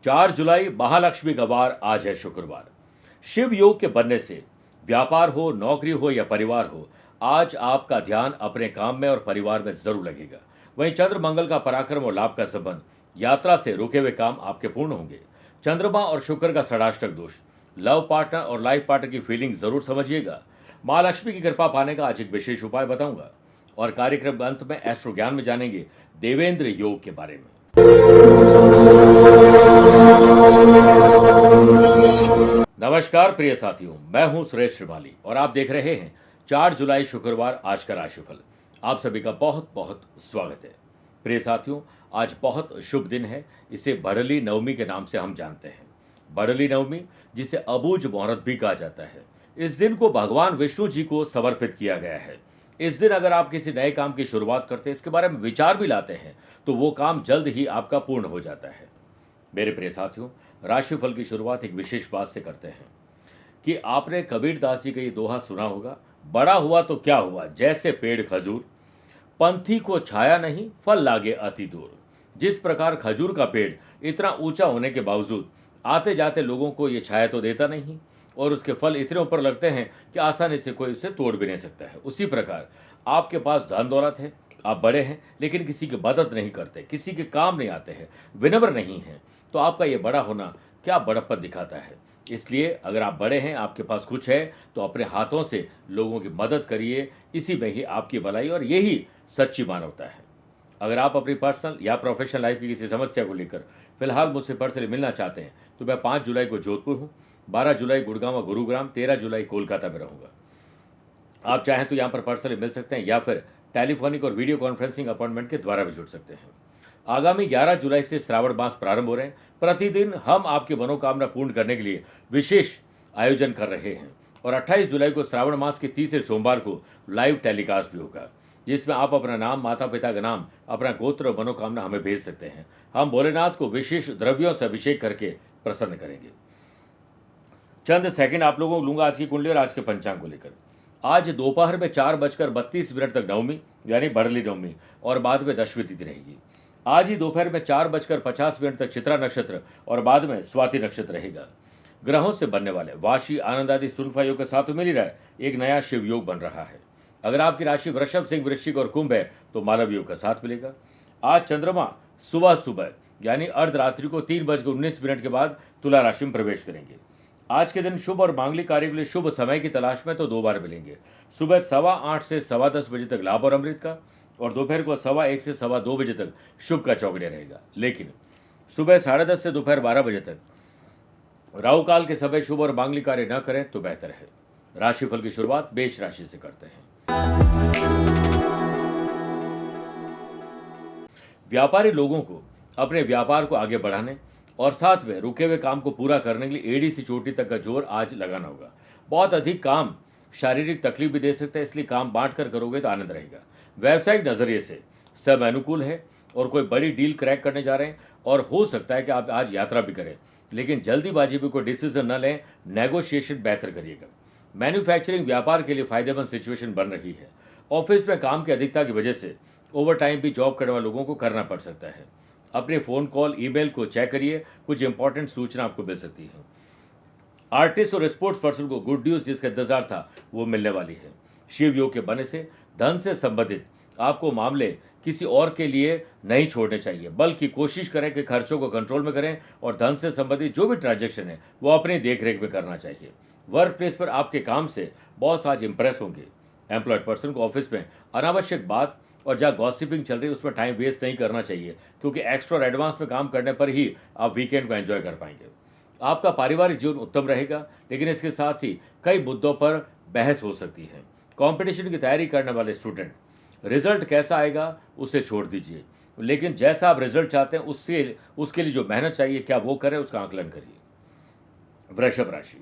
4 जुलाई महालक्ष्मी का वार आज है शुक्रवार। शिव योग के बनने से व्यापार हो, नौकरी हो या परिवार हो, आज आपका ध्यान अपने काम में और परिवार में जरूर लगेगा। वहीं चंद्र मंगल का पराक्रम और लाभ का संबंध, यात्रा से रुके हुए काम आपके पूर्ण होंगे। चंद्रमा और शुक्र का षडाष्टक दोष, लव पार्टनर और लाइफ पार्टनर की फीलिंग जरूर समझिएगा। महालक्ष्मी की कृपा पाने का आज एक विशेष उपाय बताऊंगा और कार्यक्रम के अंत में एस्ट्रो ज्ञान में जानेंगे देवेंद्र योग के बारे में। नमस्कार प्रिय साथियों, मैं हूं सुरेश श्रीमाली और आप देख रहे हैं 4 जुलाई शुक्रवार आज का राशिफल। आप सभी का बहुत बहुत स्वागत है। प्रिय साथियों, आज बहुत शुभ दिन है। इसे बड़ली नवमी के नाम से हम जानते हैं। बड़ली नवमी, जिसे अबूझ मुहूर्त भी कहा जाता है, इस दिन को भगवान विष्णु जी को समर्पित किया गया है। इस दिन अगर आप किसी नए काम की शुरुआत करते हैं, इसके बारे में विचार भी लाते हैं, तो वो काम जल्द ही आपका पूर्ण हो जाता है। मेरे प्रिय साथियों, राशिफल की शुरुआत एक विशेष बात से करते हैं कि आपने कबीरदास जी का ये दोहा सुना होगा, बड़ा हुआ तो क्या हुआ, जैसे पेड़ खजूर, पंथी को छाया नहीं, फल लागे अति दूर। जिस प्रकार खजूर का पेड़ इतना ऊंचा होने के बावजूद आते जाते लोगों को ये छाया तो देता नहीं और उसके फल इतने ऊपर लगते हैं कि आसानी से कोई उसे तोड़ भी नहीं सकता है। उसी प्रकार आपके पास धन दौलत है, आप बड़े हैं लेकिन किसी की मदद नहीं करते, किसी के काम नहीं आते हैं, विनम्र नहीं हैं, तो आपका ये बड़ा होना क्या बड़प्पन दिखाता है। इसलिए अगर आप बड़े हैं, आपके पास कुछ है, तो अपने हाथों से लोगों की मदद करिए। इसी में ही आपकी भलाई और यही सच्ची मानवता है। अगर आप अपनी पर्सनल या प्रोफेशनल लाइफ की किसी समस्या को लेकर फिलहाल मुझसे पर्सनली मिलना चाहते हैं, तो मैं 5 जुलाई को जोधपुर हूँ, 12 जुलाई गुड़गांव और गुरुग्राम, 13 जुलाई कोलकाता में रहूँगा। आप चाहें तो यहाँ पर पर्सनली मिल सकते हैं या फिर टेलीफोनिक और वीडियो कॉन्फ्रेंसिंग अपॉइंटमेंट के द्वारा भी जुड़ सकते हैं। आगामी 11 जुलाई से श्रावण मास प्रारंभ हो रहे हैं। प्रतिदिन हम आपकी मनोकामना पूर्ण करने के लिए विशेष आयोजन कर रहे हैं और 28 जुलाई को श्रावण मास के तीसरे सोमवार को लाइव टेलीकास्ट भी होगा, जिसमें आप अपना नाम, माता पिता का नाम, अपना गोत्र और मनोकामना हमें भेज सकते हैं। हम भोलेनाथ को विशेष द्रव्यों से अभिषेक करके प्रसन्न करेंगे। चंद सेकंड आप लोगों को लूंगा आज की कुंडली और आज के पंचांग को लेकर। आज दोपहर में 4:32 तक नवमी यानी बड़ली नवमी और बाद में दशमी तिथि रहेगी। आज ही दोपहर में 4:50 तक चित्रा नक्षत्र और बाद में स्वाति नक्षत्र रहेगा। ग्रहों से बनने वाले वाशी, आनंद आदि सुनफा योग के साथ मिल ही रहा है, एक नया शिव योग बन रहा है। अगर आपकी राशि वृषभ, सिंह, वृश्चिक और कुंभ है तो मालव योग का साथ मिलेगा। आज चंद्रमा सुबह सुबह यानी अर्धरात्रि को 3:19 के बाद तुला राशि में प्रवेश करेंगे। आज के दिन शुभ और मांगलिक कार्य के लिए शुभ समय की तलाश में तो 2 बार मिलेंगे। सुबह 8:15 से 10:15 बजे तक लाभ और अमृत का, और दोपहर को 1:15 से 2:15 बजे तक शुभ का चौगड़िया रहेगा। लेकिन सुबह 10:30 से दोपहर 12 बजे तक राहु काल के समय शुभ और मांगलिक कार्य न करें तो बेहतर है। राशिफल की शुरुआत मेष राशि से करते हैं। व्यापारी लोगों को अपने व्यापार को आगे बढ़ाने और साथ में रुके हुए काम को पूरा करने के लिए एड़ी से चोटी तक का जोर आज लगाना होगा। बहुत अधिक काम शारीरिक तकलीफ भी दे सकता है, इसलिए काम बांट कर करोगे तो आनंद रहेगा। व्यवसायिक नजरिए से सब अनुकूल है और कोई बड़ी डील क्रैक करने जा रहे हैं और हो सकता है कि आप आज यात्रा भी करें, लेकिन जल्दीबाजी में कोई डिसीजन न लें, नेगोशिएशन बेहतर करिएगा। मैन्युफैक्चरिंग व्यापार के लिए फायदेमंद सिचुएशन बन रही है। ऑफिस में काम की अधिकता की वजह से ओवर टाइम भी जॉब करने वाले लोगों को करना पड़ सकता है। अपने फोन कॉल, ईमेल को चेक करिए, कुछ इंपॉर्टेंट सूचना आपको मिल सकती है। आर्टिस्ट और स्पोर्ट्स पर्सन को गुड न्यूज जिसका इंतजार था वो मिलने वाली है। शिव योग के बनने से धन से संबंधित आपको मामले किसी और के लिए नहीं छोड़ने चाहिए, बल्कि कोशिश करें कि खर्चों को कंट्रोल में करें और धन से संबंधित जो भी ट्रांजैक्शन है वो अपनी देखरेख में करना चाहिए। वर्क प्लेस पर आपके काम से बॉस आज इंप्रेस होंगे। एम्प्लॉयड पर्सन को ऑफिस में अनावश्यक बात और जहाँ गॉसिपिंग चल रही है उसमें टाइम वेस्ट नहीं करना चाहिए, क्योंकि एक्स्ट्रा और एडवांस में काम करने पर ही आप वीकेंड को एंजॉय कर पाएंगे। आपका पारिवारिक जीवन उत्तम रहेगा, लेकिन इसके साथ ही कई मुद्दों पर बहस हो सकती है। कंपटीशन की तैयारी करने वाले स्टूडेंट, रिजल्ट कैसा आएगा उसे छोड़ दीजिए, लेकिन जैसा आप रिजल्ट चाहते हैं उसके लिए जो मेहनत चाहिए क्या वो करें, उसका आकलन करिए। वृषभ राशि,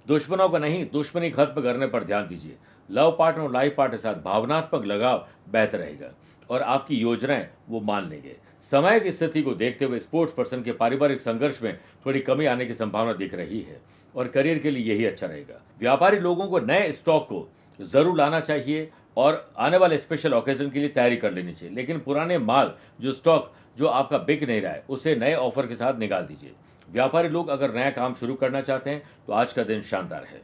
दुश्मनों का नहीं, दुश्मनी खत्म करने पर ध्यान दीजिए। लव पार्टनर और लाइफ पार्टनर के साथ भावनात्मक लगाव बेहतर रहेगा और आपकी योजनाएं वो मान लेंगे। समय की स्थिति को देखते हुए स्पोर्ट्स पर्सन के पारिवारिक संघर्ष में थोड़ी कमी आने की संभावना दिख रही है और करियर के लिए यही अच्छा रहेगा। व्यापारी लोगों को नए स्टॉक को जरूर लाना चाहिए और आने वाले स्पेशल ओकेजन के लिए तैयारी कर लेनी चाहिए। लेकिन पुराने माल जो स्टॉक जो आपका बिक नहीं रहा है उसे नए ऑफर के साथ निकाल दीजिए। व्यापारी लोग अगर नया काम शुरू करना चाहते हैं तो आज का दिन शानदार है।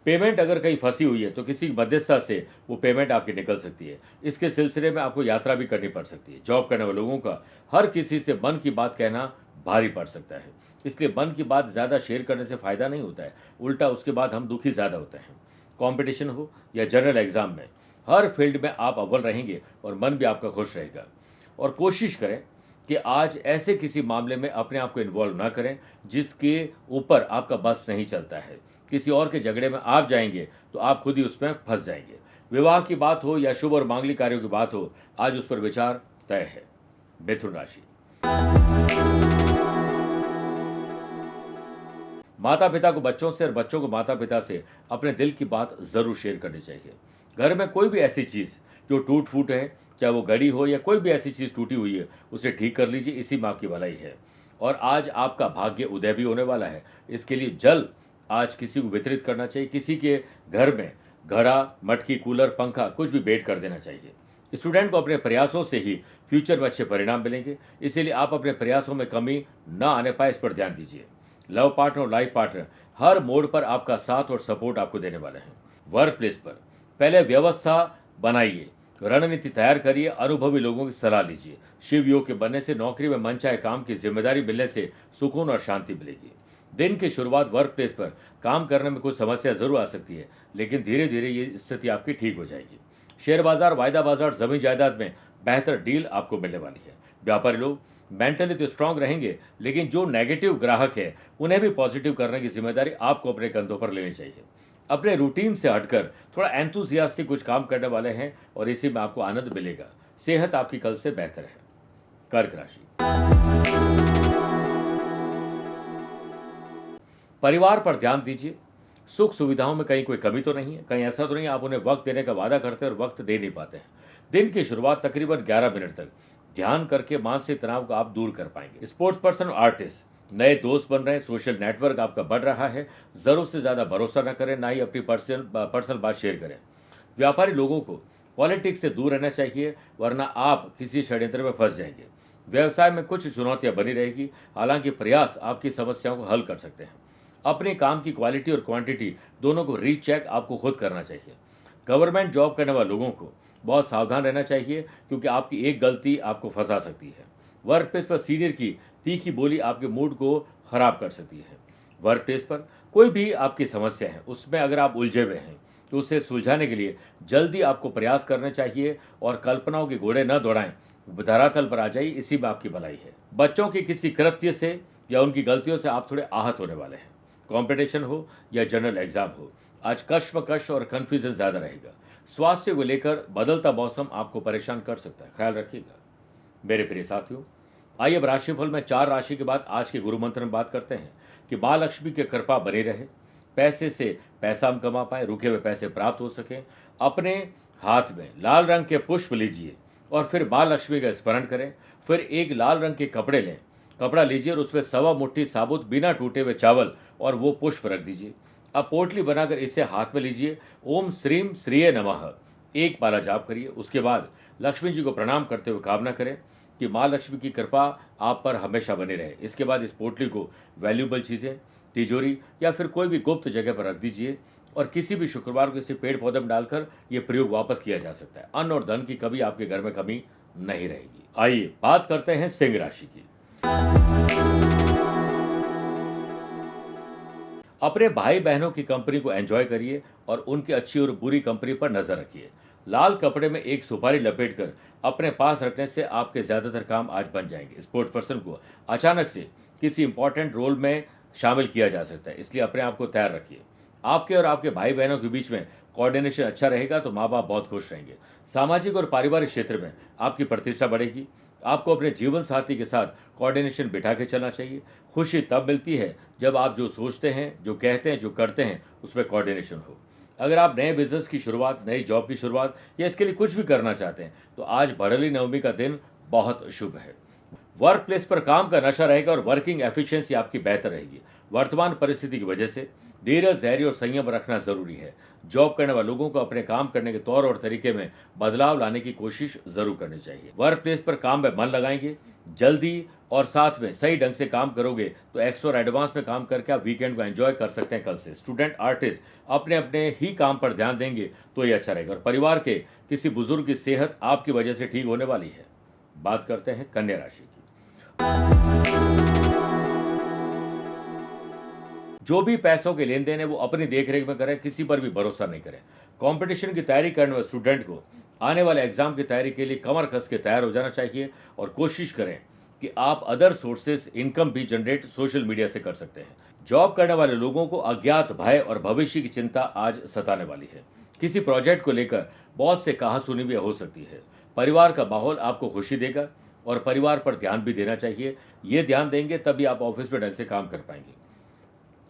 पेमेंट अगर कहीं फंसी हुई है तो किसी मध्यस्थता से वो पेमेंट आपकी निकल सकती है। इसके सिलसिले में आपको यात्रा भी करनी पड़ सकती है। जॉब करने वाले लोगों का हर किसी से मन की बात कहना भारी पड़ सकता है, इसलिए मन की बात ज़्यादा शेयर करने से फ़ायदा नहीं होता है, उल्टा उसके बाद हम दुखी ज़्यादा होते हैं। कंपटीशन हो या जनरल एग्जाम में हर फील्ड में आप अव्वल रहेंगे और मन भी आपका खुश रहेगा। और कोशिश करें कि आज ऐसे किसी मामले में अपने आप को इन्वॉल्व ना करें जिसके ऊपर आपका बस नहीं चलता है। किसी और के झगड़े में आप जाएंगे तो आप खुद ही उसमें फंस जाएंगे। विवाह की बात हो या शुभ और मांगलिक कार्यों की बात हो, आज उस पर विचार तय है। मिथुन राशि, माता पिता को बच्चों से और बच्चों को माता पिता से अपने दिल की बात जरूर शेयर करनी चाहिए। घर में कोई भी ऐसी चीज जो टूट फूट है, चाहे वो घड़ी हो या कोई भी ऐसी चीज टूटी हुई है, उसे ठीक कर लीजिए, इसी में आपकी भलाई है। और आज आपका भाग्य उदय भी होने वाला है, इसके लिए जल आज किसी को वितरित करना चाहिए। किसी के घर में घड़ा, मटकी, कूलर, पंखा कुछ भी भेंट कर देना चाहिए। स्टूडेंट को अपने प्रयासों से ही फ्यूचर में अच्छे परिणाम मिलेंगे, इसीलिए आप अपने प्रयासों में कमी न आने पाए इस पर ध्यान दीजिए। लव पार्टनर और लाइफ पार्टनर हर मोड़ पर आपका साथ और सपोर्ट आपको देने वाले हैं। वर्क प्लेस पर पहले व्यवस्था बनाइए, रणनीति तैयार करिए, अनुभवी लोगों की सलाह लीजिए। शिव योग के बनने से नौकरी में मनचाहे काम की जिम्मेदारी मिलने से सुकून और शांति मिलेगी। दिन की शुरुआत वर्क प्लेस पर काम करने में कुछ समस्या जरूर आ सकती है, लेकिन धीरे धीरे ये स्थिति आपकी ठीक हो जाएगी। शेयर बाजार, वायदा बाजार, जमीन जायदाद में बेहतर डील आपको मिलने वाली है। व्यापारी लोग मेंटली तो स्ट्रांग रहेंगे, लेकिन जो नेगेटिव ग्राहक है उन्हें भी पॉजिटिव करने की जिम्मेदारी आपको अपने कंधों पर लेनी चाहिए। अपने रूटीन से हटकर थोड़ा एंथुजियास्टिक कुछ काम करने वाले हैं और इसी में आपको आनंद मिलेगा। सेहत आपकी कल से बेहतर है। कर्क राशि, परिवार पर ध्यान दीजिए। सुख सुविधाओं में कहीं कोई कमी तो नहीं है, कहीं ऐसा तो नहीं आप उन्हें वक्त देने का वादा करते हैं और वक्त दे नहीं पाते हैं। दिन की शुरुआत तकरीबन 11 मिनट तक ध्यान करके मानसिक तनाव को आप दूर कर पाएंगे। स्पोर्ट्स पर्सन, आर्टिस्ट, नए दोस्त बन रहे हैं, सोशल नेटवर्क आपका बढ़ रहा है। जरूरत से ज्यादा भरोसा न करें, ना ही अपनी पर्सनल बात शेयर करें। व्यापारी लोगों को पॉलिटिक्स से दूर रहना चाहिए, वरना आप किसी षड्यंत्र में फंस जाएंगे। व्यवसाय में कुछ चुनौतियां बनी रहेगी, हालांकि प्रयास आपकी समस्याओं को हल कर सकते हैं। अपने काम की क्वालिटी और क्वांटिटी दोनों को रीचेक आपको खुद करना चाहिए। गवर्नमेंट जॉब करने वाले लोगों को बहुत सावधान रहना चाहिए, क्योंकि आपकी एक गलती आपको फंसा सकती है। वर्क प्लेस पर सीनियर की तीखी बोली आपके मूड को खराब कर सकती है। वर्क प्लेस पर कोई भी आपकी समस्या है, उसमें अगर आप उलझे हुए हैं तो उसे सुलझाने के लिए जल्दी आपको प्रयास करने चाहिए और कल्पनाओं के घोड़े न दौड़ाएं, धरातल पर आ जाइए, इसी में आपकी भलाई है। बच्चों के किसी कृत्य से या उनकी गलतियों से आप थोड़े आहत होने वाले हैं। कंपटीशन हो या जनरल एग्जाम हो, आज कश्मकश और कंफ्यूजन ज्यादा रहेगा। स्वास्थ्य को लेकर बदलता मौसम आपको परेशान कर सकता है, ख्याल रखिएगा। मेरे प्रिय साथियों, आइए अब राशिफल में 4 राशि के बाद आज के गुरु मंत्र में बात करते हैं कि माँ लक्ष्मी की कृपा बनी रहे, पैसे से पैसा हम कमा पाए, रुके हुए पैसे प्राप्त हो सके। अपने हाथ में लाल रंग के पुष्प लीजिए और फिर माँ लक्ष्मी का स्मरण करें। फिर एक लाल रंग के कपड़े लें, कपड़ा लीजिए और उसमें 1.25 मुट्ठी साबुत बिना टूटे हुए चावल और वो पुष्प रख दीजिए। अब पोटली बनाकर इसे हाथ में लीजिए। ओम श्रीम श्रीये नमः एक माला जाप करिए। उसके बाद लक्ष्मी जी को प्रणाम करते हुए कामना करें कि माँ लक्ष्मी की कृपा आप पर हमेशा बनी रहे। इसके बाद इस पोटली को वैल्यूबल चीज़ें, तिजोरी या फिर कोई भी गुप्त जगह पर रख दीजिए और किसी भी शुक्रवार को किसी पेड़ पौधे में डालकर ये प्रयोग वापस किया जा सकता है। अन्न और धन की कभी आपके घर में कमी नहीं रहेगी। आइए बात करते हैं सिंह राशि की। अपने भाई बहनों की कंपनी को एंजॉय करिए और उनकी अच्छी और बुरी कंपनी पर नजर रखिए। लाल कपड़े में एक सुपारी लपेटकर अपने पास रखने से आपके ज्यादातर काम आज बन जाएंगे। स्पोर्ट्स पर्सन को अचानक से किसी इंपॉर्टेंट रोल में शामिल किया जा सकता है, इसलिए अपने आप को तैयार रखिए। आपके और आपके भाई बहनों के बीच में कोऑर्डिनेशन अच्छा रहेगा तो माँ बाप बहुत खुश रहेंगे। सामाजिक और पारिवारिक क्षेत्र में आपकी प्रतिष्ठा बढ़ेगी। आपको अपने जीवन साथी के साथ कोऑर्डिनेशन बिठा के चलना चाहिए। खुशी तब मिलती है जब आप जो सोचते हैं, जो कहते हैं, जो करते हैं उसमें कोऑर्डिनेशन हो। अगर आप नए बिजनेस की शुरुआत, नई जॉब की शुरुआत या इसके लिए कुछ भी करना चाहते हैं तो आज भड़ली नवमी का दिन बहुत शुभ है। वर्क प्लेस पर काम का नशा रहेगा और वर्किंग एफिशिएंसी आपकी बेहतर रहेगी। वर्तमान परिस्थिति की वजह से धीरज, धैर्य और संयम रखना जरूरी है। जॉब करने वाले लोगों को अपने काम करने के तौर और तरीके में बदलाव लाने की कोशिश जरूर करनी चाहिए। वर्क प्लेस पर काम में मन लगाएंगे, जल्दी और साथ में सही ढंग से काम करोगे तो एक्स्ट्रा और एडवांस में काम करके आप वीकेंड को एंजॉय कर सकते हैं। कल से स्टूडेंट, आर्टिस्ट अपने अपने ही काम पर ध्यान देंगे तो ये अच्छा रहेगा। और परिवार के किसी बुजुर्ग की सेहत आपकी वजह से ठीक होने वाली है। बात करते हैं कन्या राशि की। जो भी पैसों के लेन देन है वो अपनी देखरेख में करें, किसी पर भी भरोसा नहीं करें। कंपटीशन की तैयारी करने वाले स्टूडेंट को आने वाले एग्जाम की तैयारी के लिए कमर कस के तैयार हो जाना चाहिए और कोशिश करें कि आप अदर सोर्सेस इनकम भी जनरेट सोशल मीडिया से कर सकते हैं। जॉब करने वाले लोगों को अज्ञात भय और भविष्य की चिंता आज सताने वाली है। किसी प्रोजेक्ट को लेकर बहुत से कहासुनी भी हो सकती है। परिवार का माहौल आपको खुशी देगा और परिवार पर ध्यान भी देना चाहिए। ये ध्यान देंगे तभी आप ऑफिस में ढंग से काम कर पाएंगे।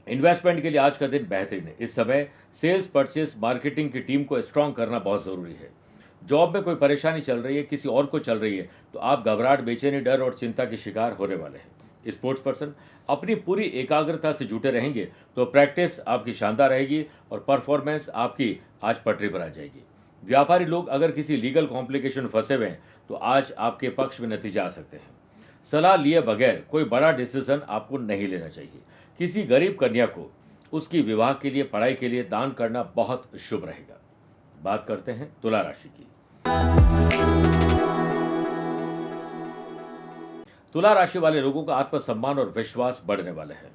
इन्वेस्टमेंट के लिए आज का दिन बेहतरीन है। इस समय सेल्स, परचेस, मार्केटिंग की टीम को स्ट्रांग करना बहुत जरूरी है। जॉब में कोई परेशानी चल रही है, किसी और को चल रही है, तो आप घबराहट, बेचैनी, डर और चिंता के शिकार होने वाले हैं। स्पोर्ट्स पर्सन अपनी पूरी एकाग्रता से जुटे रहेंगे तो प्रैक्टिस आपकी शानदार रहेगी और परफॉर्मेंस आपकी आज पटरी पर आ जाएगी। व्यापारी लोग अगर किसी लीगल कॉम्प्लिकेशन फंसे हुए हैं तो आज आपके पक्ष में नतीजे आ सकते हैं। सलाह लिए बगैर कोई बड़ा डिसीजन आपको नहीं लेना चाहिए। किसी गरीब कन्या को उसकी विवाह के लिए, पढ़ाई के लिए दान करना बहुत शुभ रहेगा। बात करते हैं तुला राशि की। तुला राशि वाले लोगों का आत्मसम्मान और विश्वास बढ़ने वाले हैं।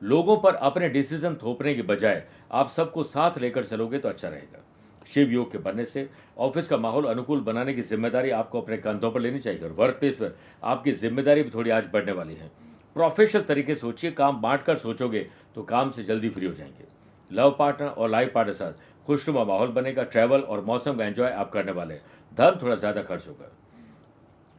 लोगों पर अपने डिसीजन थोपने की बजाय आप सबको साथ लेकर चलोगे तो अच्छा रहेगा। शिव योग के बनने से ऑफिस का माहौल अनुकूल बनाने की जिम्मेदारी आपको अपने कंधों पर लेनी चाहिए और वर्क प्लेस पर आपकी जिम्मेदारी भी थोड़ी आज बढ़ने वाली है। प्रोफेशनल तरीके से सोचिए, काम बांटकर सोचोगे तो काम से जल्दी फ्री हो जाएंगे। लव पार्टनर और लाइफ पार्टनर साथ खुशनुमा माहौल बनेगा। ट्रैवल और मौसम का एंजॉय आप करने वाले। धन थोड़ा ज्यादा खर्च होगा।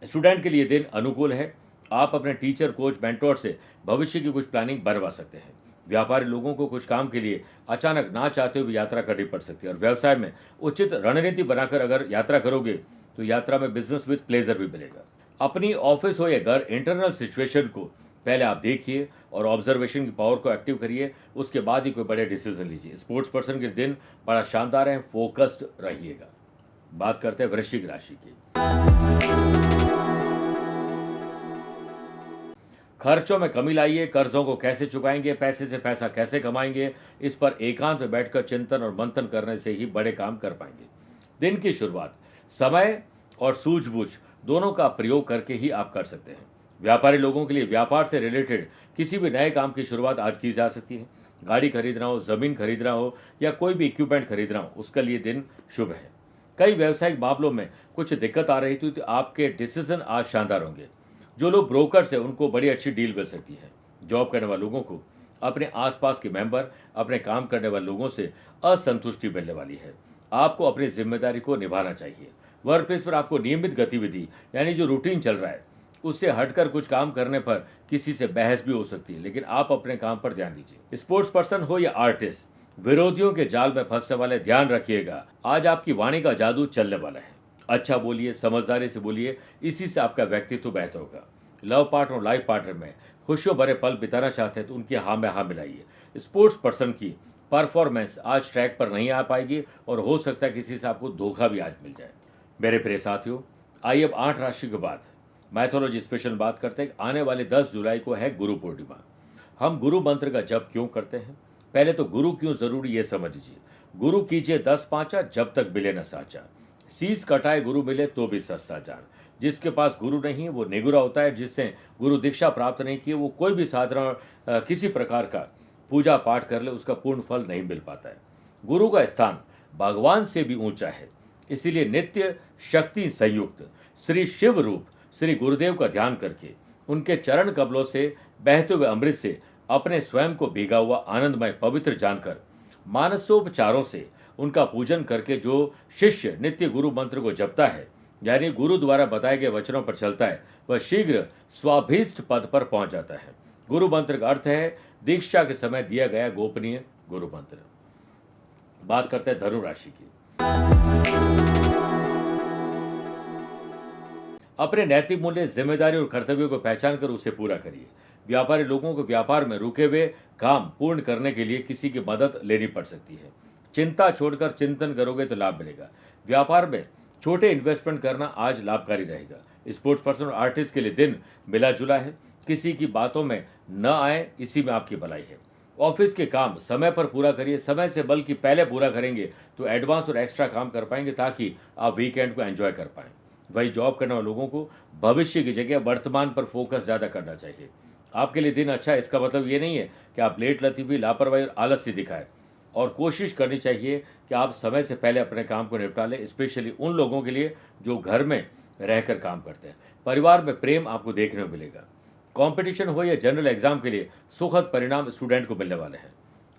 स्टूडेंट के लिए दिन अनुकूल है। आप अपने टीचर, कोच, मेंटोर से भविष्य की कुछ प्लानिंग बनवा सकते हैं। व्यापारी लोगों को कुछ काम के लिए अचानक ना चाहते हुए भी यात्रा करनी पड़ सकती है और व्यवसाय में उचित रणनीति बनाकर अगर यात्रा करोगे तो यात्रा में बिजनेस विद प्लेजर भी मिलेगा। अपनी ऑफिस हो या घर, इंटरनल सिचुएशन को पहले आप देखिए और ऑब्जर्वेशन की पावर को एक्टिव करिए, उसके बाद ही कोई बड़े डिसीजन लीजिए। स्पोर्ट्स पर्सन के दिन बड़ा शानदार है, फोकस्ड रहिएगा। बात करते हैं वृश्चिक राशि की। खर्चों में कमी लाइए। कर्जों को कैसे चुकाएंगे, पैसे से पैसा कैसे कमाएंगे, इस पर एकांत में बैठकर चिंतन और मंथन करने से ही बड़े काम कर पाएंगे। दिन की शुरुआत समय और सूझबूझ दोनों का प्रयोग करके ही आप कर सकते हैं। व्यापारी लोगों के लिए व्यापार से रिलेटेड किसी भी नए काम की शुरुआत आज की जा सकती है। गाड़ी खरीदना हो, जमीन खरीदना हो या कोई भी इक्विपमेंट खरीदना हो, उसके लिए दिन शुभ है। कई व्यावसायिक मामलों में कुछ दिक्कत आ रही थी तो आपके डिसीजन आज शानदार होंगे। जो लोग ब्रोकर्स हैं उनको बड़ी अच्छी डील मिल सकती है। जॉब करने वाले लोगों को अपने आसपास के मेंबर, अपने काम करने वाले लोगों से असंतुष्टि मिलने वाली है। आपको अपनी जिम्मेदारी को निभाना चाहिए। वर्क प्लेस पर आपको नियमित गतिविधि यानी जो रूटीन चल रहा है उससे हटकर कुछ काम करने पर किसी से बहस भी हो सकती है, लेकिन आप अपने काम पर ध्यान दीजिए। स्पोर्ट्स पर्सन हो या आर्टिस्ट, विरोधियों के जाल में फंसने वाले ध्यान रखिएगा। आज आपकी वाणी का जादू चलने वाला है। अच्छा बोलिए, समझदारी से बोलिए, इसी से आपका व्यक्तित्व बेहतर होगा। लव पार्टनर और लाइफ पार्टनर में खुशियों भरे पल बिताना चाहते हैं तो उनकी हाँ में हाँ मिलाइए। स्पोर्ट्स पर्सन की परफॉर्मेंस आज ट्रैक पर नहीं आ पाएगी और हो सकता है किसी से आपको धोखा भी आज मिल जाए। मेरे प्रिय साथियों, आइए अब 8 राशि के बाद मैथोलॉजी स्पेशल बात करते हैं। आने वाले 10 जुलाई को है गुरु पूर्णिमा। हम गुरु मंत्र का जप क्यों करते हैं? पहले तो गुरु क्यों जरूरी ये समझ लीजिए। गुरु कीजिए 10 पांचा, जब तक मिले न साचा। शीस कटाए गुरु मिले तो भी सस्ता जान। जिसके पास गुरु नहीं वो निगुरा होता है। जिससे गुरु दीक्षा प्राप्त नहीं की वो कोई भी साधारण किसी प्रकार का पूजा पाठ कर ले उसका पूर्ण फल नहीं मिल पाता है। गुरु का स्थान भगवान से भी ऊंचा है। इसीलिए नित्य शक्ति संयुक्त श्री शिव रूप श्री गुरुदेव का ध्यान करके उनके चरण कमलों से बहते हुए अमृत से अपने स्वयं को भीगा हुआ आनंदमय पवित्र जानकर मानसोपचारों से उनका पूजन करके जो शिष्य नित्य गुरु मंत्र को जपता है यानी गुरु द्वारा बताए गए वचनों पर चलता है वह शीघ्र स्वाभीष्ट पद पर पहुंच जाता है। गुरु मंत्र का अर्थ है दीक्षा के समय दिया गया गोपनीय गुरु मंत्र। बात करते हैं धनु राशि की। अपने नैतिक मूल्य, जिम्मेदारी और कर्तव्यों को पहचान कर उसे पूरा करिए। व्यापारी लोगों को व्यापार में रुके हुए काम पूर्ण करने के लिए किसी की मदद लेनी पड़ सकती है। चिंता छोड़कर चिंतन करोगे तो लाभ मिलेगा। व्यापार में छोटे इन्वेस्टमेंट करना आज लाभकारी रहेगा। स्पोर्ट्स पर्सन और आर्टिस्ट के लिए दिन मिला जुला है। किसी की बातों में न आए, इसी में आपकी भलाई है। ऑफिस के काम समय पर पूरा करिए, समय से बल्कि पहले पूरा करेंगे तो एडवांस और एक्स्ट्रा काम कर पाएंगे ताकि आप वीकेंड को एंजॉय कर पाएं। वही जॉब करने वाले लोगों को भविष्य की जगह वर्तमान पर फोकस ज़्यादा करना चाहिए। आपके लिए दिन अच्छा है, इसका मतलब ये नहीं है कि आप लेट लतीफ़ी, लापरवाही और आलस से दिखाएं। और कोशिश करनी चाहिए कि आप समय से पहले अपने काम को निपटा लें, स्पेशली उन लोगों के लिए जो घर में रहकर काम करते हैं। परिवार में प्रेम आपको देखने को मिलेगा। कंपटीशन हो या जनरल एग्जाम के लिए सुखद परिणाम स्टूडेंट को मिलने वाले हैं।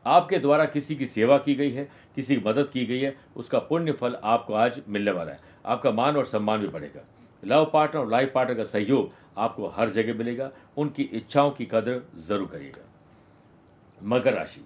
आपके द्वारा किसी की सेवा की गई है, किसी की मदद की गई है, उसका पुण्य फल आपको आज मिलने वाला है। आपका मान और सम्मान भी बढ़ेगा। लव पार्टनर और लाइफ पार्टनर का सहयोग आपको हर जगह मिलेगा। उनकी इच्छाओं की कदर जरूर करिएगा। मकर राशि,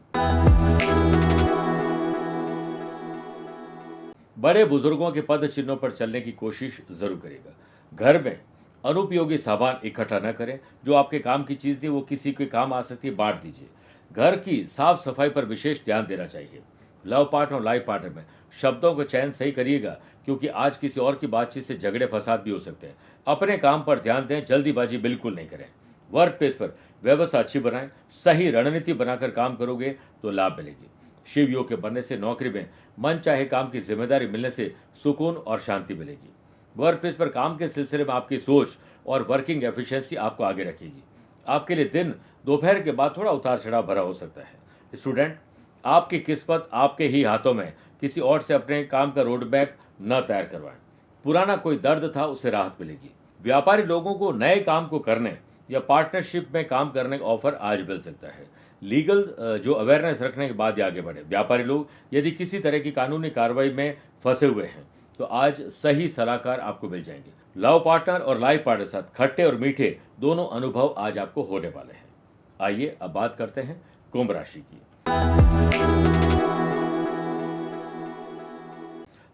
बड़े बुजुर्गों के पद चिन्हों पर चलने की कोशिश जरूर करिएगा। घर में अनुपयोगी सामान इकट्ठा न करें। जो आपके काम की चीज थी वो किसी के काम आ सकती है, बांट दीजिए। घर की साफ सफाई पर विशेष ध्यान देना चाहिए। लव पार्टनर और लाइफ पार्टनर में शब्दों का चयन सही करिएगा, क्योंकि आज किसी और की बातचीत से झगड़े फसाद भी हो सकते हैं। अपने काम पर ध्यान दें, जल्दीबाजी बिल्कुल नहीं करें। वर्क प्लेस पर व्यवस्था अच्छी बनाएं। सही रणनीति बनाकर काम करोगे तो लाभ मिलेगी। शिव योग के बनने से नौकरी में मन चाहे काम की जिम्मेदारी मिलने से सुकून और शांति मिलेगी। वर्क प्लेस पर काम के सिलसिले में आपकी सोच और वर्किंग एफिशिएंसी आपको आगे रखेगी। आपके लिए दिन दोपहर के बाद थोड़ा उतार चढ़ाव भरा हो सकता है। स्टूडेंट, आपकी किस्मत आपके ही हाथों में। किसी और से अपने काम का रोड मैप न तैयार करवाएं। पुराना कोई दर्द था, उससे राहत मिलेगी। व्यापारी लोगों को नए काम को करने या पार्टनरशिप में काम करने का ऑफर आज मिल सकता है। लीगल जो अवेयरनेस रखने के बाद ही आगे बढ़े। व्यापारी लोग यदि किसी तरह की कानूनी कार्रवाई में फंसे हुए हैं तो आज सही सलाहकार आपको मिल जाएंगे। लव पार्टनर और लाइफ पार्टनर के साथ खट्टे और मीठे दोनों अनुभव आज आपको होने वाले हैं। आइए अब बात करते हैं कुंभ राशि की।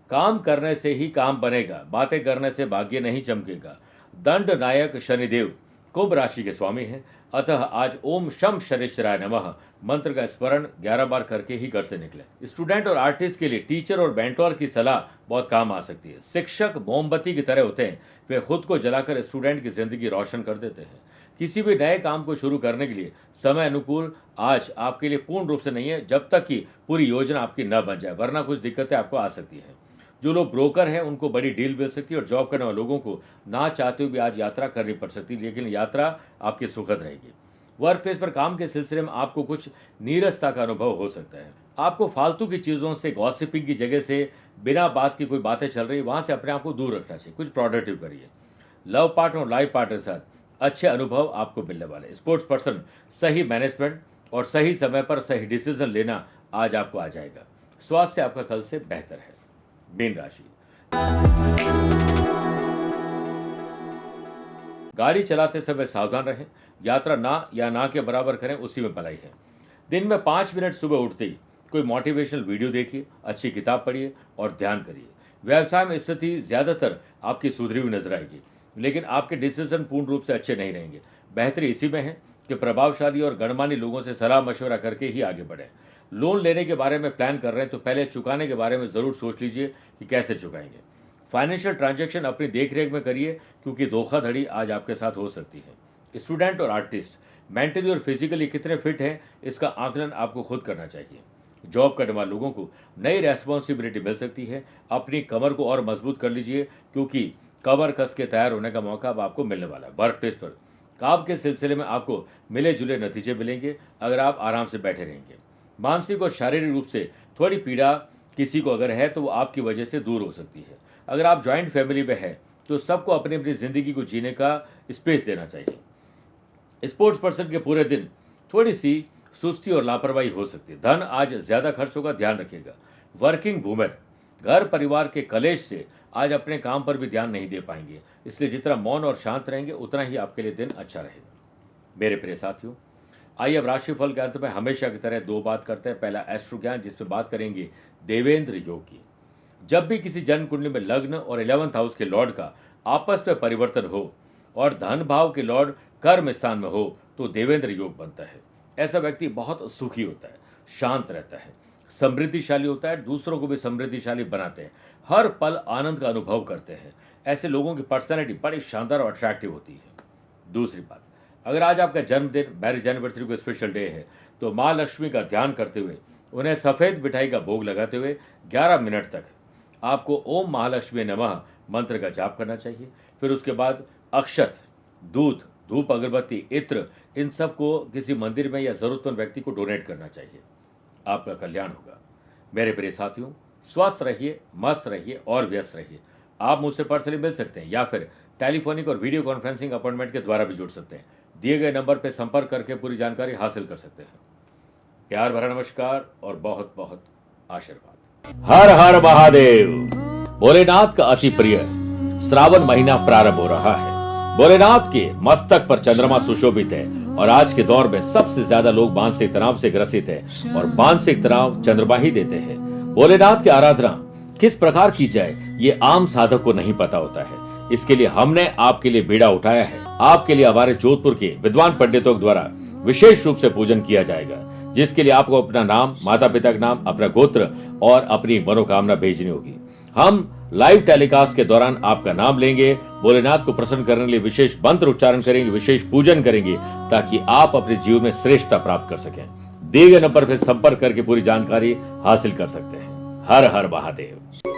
काम करने से ही काम बनेगा, बातें करने से भाग्य नहीं चमकेगा। दंड नायक शनिदेव कुंभ राशि के स्वामी हैं, अतः आज ओम शम शनिश्चराय नमः मंत्र का स्मरण 11 बार करके ही घर से निकले। स्टूडेंट और आर्टिस्ट के लिए टीचर और मेंटोर की सलाह बहुत काम आ सकती है। शिक्षक मोमबत्ती की तरह होते हैं, वे खुद को जलाकर स्टूडेंट की जिंदगी रोशन कर देते हैं। किसी भी नए काम को शुरू करने के लिए समय अनुकूल आज आपके लिए पूर्ण रूप से नहीं है, जब तक कि पूरी योजना आपकी न बन जाए, वरना कुछ दिक्कतें आपको आ सकती हैं। जो लोग ब्रोकर हैं उनको बड़ी डील मिल सकती है और जॉब करने वाले लोगों को ना चाहते हुए भी आज यात्रा करनी पड़ सकती है, लेकिन यात्रा आपकी सुखद रहेगी। वर्क प्लेस पर काम के सिलसिले में आपको कुछ नीरसता का अनुभव हो सकता है। आपको फालतू की चीज़ों से, गॉसिपिंग की जगह से, बिना बात की कोई बातें चल रही वहाँ से अपने आप को दूर रखना चाहिए। कुछ प्रोडक्टिव करिए। लव पार्टनर और लाइफ पार्टनर के साथ अच्छे अनुभव आपको मिलने वाले। स्पोर्ट्स पर्सन सही मैनेजमेंट और सही समय पर सही डिसीजन लेना आज आपको आ जाएगा। स्वास्थ्य आपका कल से बेहतर है। मीन राशि, गाड़ी चलाते समय सावधान रहें। यात्रा ना के बराबर करें, उसी में भलाई है। दिन में 5 मिनट सुबह उठते ही कोई मोटिवेशनल वीडियो देखिए, अच्छी किताब पढ़िए और ध्यान करिए। व्यवसाय में स्थिति ज्यादातर आपकी सुधरी हुई नजर आएगी, लेकिन आपके डिसीजन पूर्ण रूप से अच्छे नहीं रहेंगे। बेहतरी इसी में है कि प्रभावशाली और गणमान्य लोगों से सलाह मशवरा करके ही आगे बढ़ें। लोन लेने के बारे में प्लान कर रहे हैं तो पहले चुकाने के बारे में जरूर सोच लीजिए कि कैसे चुकाएंगे। फाइनेंशियल ट्रांजैक्शन अपनी देखरेख में करिए, क्योंकि धोखाधड़ी आज आपके साथ हो सकती है। स्टूडेंट और आर्टिस्ट मेंटली और फिजिकली कितने फिट हैं, इसका आकलन आपको खुद करना चाहिए। जॉब करने वाले लोगों को नई रेस्पॉन्सिबिलिटी मिल सकती है। अपनी कमर को और मजबूत कर लीजिए, क्योंकि कमर कस के तैयार होने का मौका अब आपको मिलने वाला है। वर्क प्लेस पर काम के सिलसिले में आपको मिले जुले नतीजे मिलेंगे अगर आप आराम से बैठे रहेंगे। मानसिक और शारीरिक रूप से थोड़ी पीड़ा किसी को अगर है तो वो आपकी वजह से दूर हो सकती है। अगर आप ज्वाइंट फैमिली में है तो सबको अपनी अपनी जिंदगी को जीने का स्पेस देना चाहिए। स्पोर्ट्स पर्सन के पूरे दिन थोड़ी सी सुस्ती और लापरवाही हो सकती है। धन आज ज्यादा खर्च होगा, ध्यान रखिएगा। वर्किंग वुमेन घर परिवार के कलेश से आज अपने काम पर भी ध्यान नहीं दे पाएंगे, इसलिए जितना मौन और शांत रहेंगे उतना ही आपके लिए दिन अच्छा रहेगा। मेरे प्रिय साथियों, आइए अब राशिफल के अंत में हमेशा की तरह 2 बात करते हैं। पहला एस्ट्रो ज्ञान, जिसमें बात करेंगे देवेंद्र योग की। जब भी किसी जन्म कुंडली में लग्न और 11th हाउस के लॉर्ड का आपस में परिवर्तन हो और धन भाव के लॉर्ड कर्म स्थान में हो तो देवेंद्र योग बनता है। ऐसा व्यक्ति बहुत सुखी होता है, शांत रहता है, समृद्धिशाली होता है, दूसरों को भी समृद्धिशाली बनाते हैं, हर पल आनंद का अनुभव करते हैं। ऐसे लोगों की पर्सनैलिटी बड़ी शानदार और अट्रैक्टिव होती है। दूसरी बात, अगर आज आपका जन्मदिन, मैरिज एनिवर्सरी को स्पेशल डे है, तो माँ लक्ष्मी का ध्यान करते हुए उन्हें सफ़ेद मिठाई का भोग लगाते हुए 11 मिनट तक आपको ओम महालक्ष्मी नमः मंत्र का जाप करना चाहिए। फिर उसके बाद अक्षत, दूध, धूप, अगरबत्ती, इत्र, इन सब को किसी मंदिर में या ज़रूरतमंद व्यक्ति को डोनेट करना चाहिए। आपका कल्याण होगा। मेरे प्रिय साथियों, स्वस्थ रहिए, मस्त रहिए और व्यस्त रहिए। आप मुझसे पर्सनली मिल सकते हैं या फिर टेलीफोनिक और वीडियो कॉन्फ्रेंसिंग अपॉइंटमेंट के द्वारा भी जुड़ सकते हैं। दिए गए नंबर पर संपर्क करके पूरी जानकारी हासिल कर सकते हैं। प्यार भरा नमस्कार और बहुत बहुत आशीर्वाद। हर हर महादेव। भोलेनाथ का अति प्रिय श्रावण महीना प्रारंभ हो रहा है। भोलेनाथ के मस्तक पर चंद्रमा सुशोभित है और आज के दौर में सबसे ज्यादा लोग मानसिक तनाव से ग्रसित हैं और मानसिक तनाव चंद्रमा ही देते हैं। भोलेनाथ की आराधना किस प्रकार की जाए ये आम साधक को नहीं पता होता है। इसके लिए हमने आपके लिए बीड़ा उठाया है। आपके लिए हमारे जोधपुर के विद्वान पंडितों द्वारा विशेष रूप से पूजन किया जाएगा, जिसके लिए आपको अपना नाम, माता पिता का नाम, अपना गोत्र और अपनी मनोकामना भेजनी होगी। हम लाइव टेलीकास्ट के दौरान आपका नाम लेंगे, भोलेनाथ को प्रसन्न करने के लिए विशेष मंत्र उच्चारण करेंगे, विशेष पूजन करेंगे, ताकि आप अपने जीवन में श्रेष्ठता प्राप्त कर सकें। दिए गए नंबर पर संपर्क करके पूरी जानकारी हासिल कर सकते हैं। हर हर महादेव।